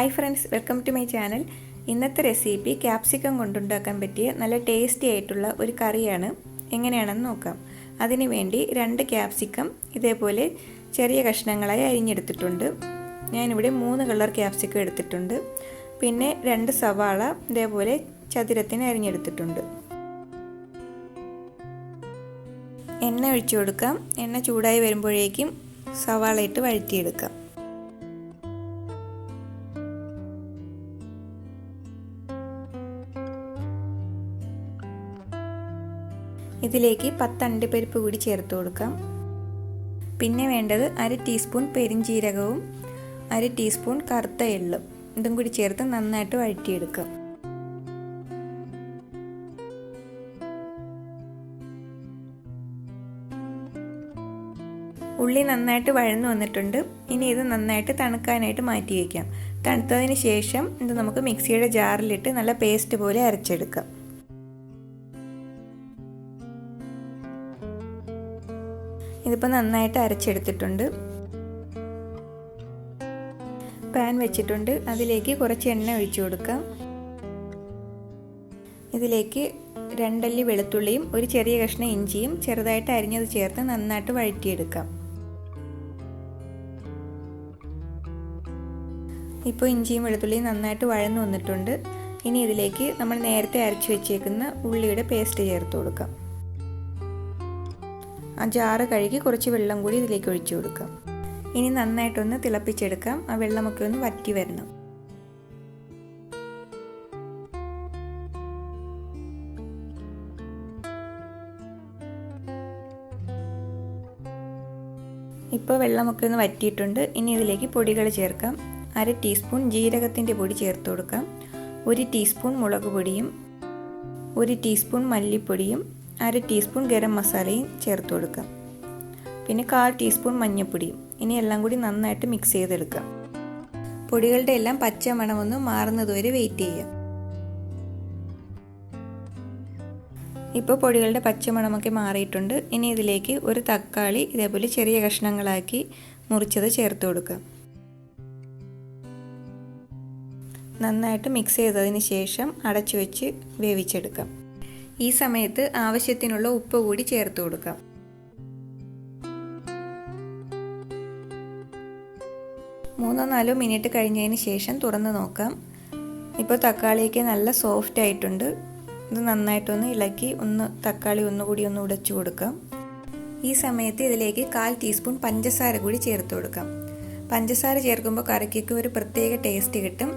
Hi friends, welcome to my channel. ഇന്നത്തെ recipe capsicum കൊണ്ടുണ്ടാക്കാൻ പറ്റിയ നല്ല ടേസ്റ്റി ആയിട്ടുള്ള ഒരു കറിയാണ്. എങ്ങനെയാണെന്ന് നോക്കാം. അതിനു വേണ്ടി 2 ക്യാപ്സിക്കം ഇതേപോലെ ചെറിയ കഷ്ണങ്ങളായി അരിഞ്ഞെടുത്തിട്ടുണ്ട്. ഞാനിവിടെ 3 കളർ ക്യാപ്സിക്കം എടുത്തിട്ടുണ്ട്. പിന്നെ 2 സവാള ഇതേപോലെ ചതുരത്തിന് അരിഞ്ഞെടുത്തിട്ടുണ്ട്. എണ്ണ ഒഴിച്ചു കൊടുക്കാം. എണ്ണ ചൂടായി വരുമ്പോഴേക്കും സവാള ഇട്ട് വഴറ്റിയെടുക്കാം. ഇതിലേക്ക് 10 അണ്ടിപ്പരിപ്പ് കൂടി ചേർത്ത് കൊടുക്കാം. പിന്നെ വേണ്ടത് 1/2 ടീസ്പൂൺ പെരിഞ്ജീരകവും 1/2 ടീസ്പൂൺ കറുത്ത എള്ളും ഇതും കൂടി ചേർത്ത് നന്നായിട്ട് വഴറ്റിയെടുക്കാം. ഉള്ളി നന്നായിട്ട് വഴന്നു വന്നിട്ടുണ്ട്. ഇനി ഇത് നന്നായിട്ട് തണുക്കാനായിട്ട് മാറ്റി വയ്ക്കാം. തണുത്തതിന് ശേഷം ഇത് നമുക്ക് മിക്സിയുടെ ജാറിലിട്ട് നല്ല പേസ്റ്റ് പോലെ അരച്ചെടുക്കാം. ഇതിപ്പോൾ നന്നായിട്ട് അരച്ചെടുത്തിട്ടുണ്ട്. പാൻ വെച്ചിട്ടുണ്ട്. അതിലേക്ക് കുറച്ച് എണ്ണ ഒഴിച്ചു കൊടുക്കാം. ഇതിലേക്ക് 2 അല്ലി വെളുത്തുള്ളിയും ഒരു ചെറിയ കഷ്ണം ഇഞ്ചിയും ചെറുതായിട്ട് അരിഞ്ഞത് ചേർത്ത് നന്നായിട്ട് വഴറ്റിയെടുക്കാം. ഇപ്പോൾ ഇഞ്ചിയും വെളുത്തുള്ളിയും നന്നായിട്ട് വഴന്നു വന്നിട്ടുണ്ട്. ഇനി ഇതിലേക്ക് നമ്മൾ നേരത്തെ അരച്ചു വെച്ചേക്കുന്ന ഉള്ളിയുടെ പേസ്റ്റ് ചേർത്ത് കൊടുക്കാം. ആ ജാറ് കഴുകി കുറച്ച് വെള്ളം കൂടി ഇതിലേക്ക് ഒഴിച്ചു കൊടുക്കാം. ഇനി നന്നായിട്ടൊന്ന് തിളപ്പിച്ചെടുക്കാം. ആ വെള്ളമൊക്കെ ഒന്ന് വറ്റി വരണം. ഇപ്പോൾ വെള്ളമൊക്കെ ഒന്ന് വറ്റിയിട്ടുണ്ട്. ഇനി ഇതിലേക്ക് പൊടികൾ ചേർക്കാം. 1/2 ടീസ്പൂൺ ജീരകത്തിൻ്റെ പൊടി ചേർത്ത് കൊടുക്കാം. 1 ടീസ്പൂൺ മുളക് പൊടിയും 1 ടീസ്പൂൺ മല്ലിപ്പൊടിയും 1/2 ടീസ്പൂൺ ഗരം മസാലയും ചേർത്ത് കൊടുക്കാം. പിന്നെ 1/4 ടീസ്പൂൺ മഞ്ഞൾപ്പൊടിയും. ഇനി എല്ലാം കൂടി നന്നായിട്ട് മിക്സ് ചെയ്തെടുക്കാം. പൊടികളുടെ എല്ലാം പച്ച മണമൊന്ന് മാറുന്നതുവരെ വെയിറ്റ് ചെയ്യാം. ഇപ്പോൾ പൊടികളുടെ പച്ചമണമൊക്കെ മാറിയിട്ടുണ്ട്. ഇനി ഇതിലേക്ക് ഒരു തക്കാളി ഇതേപോലെ ചെറിയ കഷ്ണങ്ങളാക്കി മുറിച്ചത് ചേർത്ത് കൊടുക്കാം. നന്നായിട്ട് മിക്സ് ചെയ്തതിന് ശേഷം അടച്ചു വെച്ച് വേവിച്ചെടുക്കാം. ഈ സമയത്ത് ആവശ്യത്തിനുള്ള ഉപ്പ് കൂടി ചേർത്ത് കൊടുക്കാം. മൂന്നോ 4 മിനിറ്റ് കഴിഞ്ഞതിന് ശേഷം തുറന്ന് നോക്കാം. ഇപ്പോൾ തക്കാളിയൊക്കെ നല്ല സോഫ്റ്റ് ആയിട്ടുണ്ട്. ഇത് നന്നായിട്ടൊന്ന് ഇളക്കി തക്കാളി ഒന്നുകൂടി ഉടച്ചു കൊടുക്കാം. ഈ സമയത്ത് ഇതിലേക്ക് 1/4 ടീസ്പൂൺ പഞ്ചസാര കൂടി ചേർത്ത് കൊടുക്കാം. പഞ്ചസാര ചേർക്കുമ്പോൾ കറിക്കൊക്കെ ഒരു പ്രത്യേക ടേസ്റ്റ് കിട്ടും.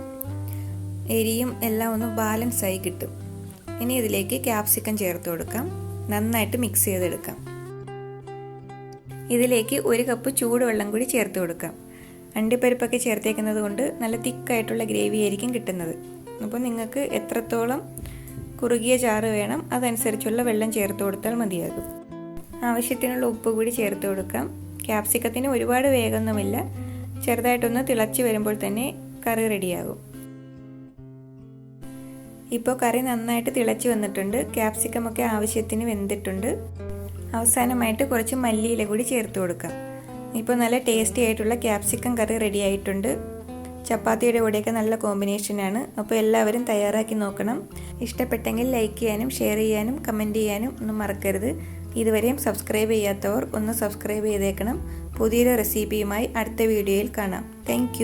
എരിയും എല്ലാം ഒന്ന് ബാലൻസ് ആയി കിട്ടും. ഇനി ഇതിലേക്ക് ക്യാപ്സിക്കം ചേർത്ത് കൊടുക്കാം. നന്നായിട്ട് മിക്സ് ചെയ്തെടുക്കാം. ഇതിലേക്ക് 1 കപ്പ് ചൂടുവെള്ളം കൂടി ചേർത്ത് കൊടുക്കാം. അണ്ടിപ്പരിപ്പൊക്കെ ചേർത്തേക്കുന്നത് കൊണ്ട് നല്ല തിക്കായിട്ടുള്ള ഗ്രേവി ആയിരിക്കും കിട്ടുന്നത്. അപ്പോൾ നിങ്ങൾക്ക് എത്രത്തോളം കുറുകിയ ചാറ് വേണം അതനുസരിച്ചുള്ള വെള്ളം ചേർത്ത് കൊടുത്താൽ മതിയാകും. ആവശ്യത്തിനുള്ള ഉപ്പ് കൂടി ചേർത്ത് കൊടുക്കാം. ക്യാപ്സിക്കത്തിന് ഒരുപാട് വേഗമൊന്നുമില്ല. ചെറുതായിട്ടൊന്ന് തിളച്ച് വരുമ്പോൾ തന്നെ കറി റെഡിയാകും. ഇപ്പോൾ കറി നന്നായിട്ട് തിളച്ച് വന്നിട്ടുണ്ട്. ക്യാപ്സിക്കമൊക്കെ ആവശ്യത്തിന് വെന്തിട്ടുണ്ട്. അവസാനമായിട്ട് കുറച്ച് മല്ലിയില കൂടി ചേർത്ത് കൊടുക്കാം. ഇപ്പോൾ നല്ല ടേസ്റ്റി ആയിട്ടുള്ള ക്യാപ്സിക്കം കറി റെഡി ആയിട്ടുണ്ട്. ചപ്പാത്തിയുടെ കൂടെയൊക്കെ നല്ല കോമ്പിനേഷനാണ്. അപ്പോൾ എല്ലാവരും തയ്യാറാക്കി നോക്കണം. ഇഷ്ടപ്പെട്ടെങ്കിൽ ലൈക്ക് ചെയ്യാനും ഷെയർ ചെയ്യാനും കമൻറ്റ് ചെയ്യാനും ഒന്നും മറക്കരുത്. ഇതുവരെയും സബ്സ്ക്രൈബ് ചെയ്യാത്തവർ ഒന്ന് സബ്സ്ക്രൈബ് ചെയ്തേക്കണം. പുതിയൊരു റെസിപ്പിയുമായി അടുത്ത വീഡിയോയിൽ കാണാം. താങ്ക്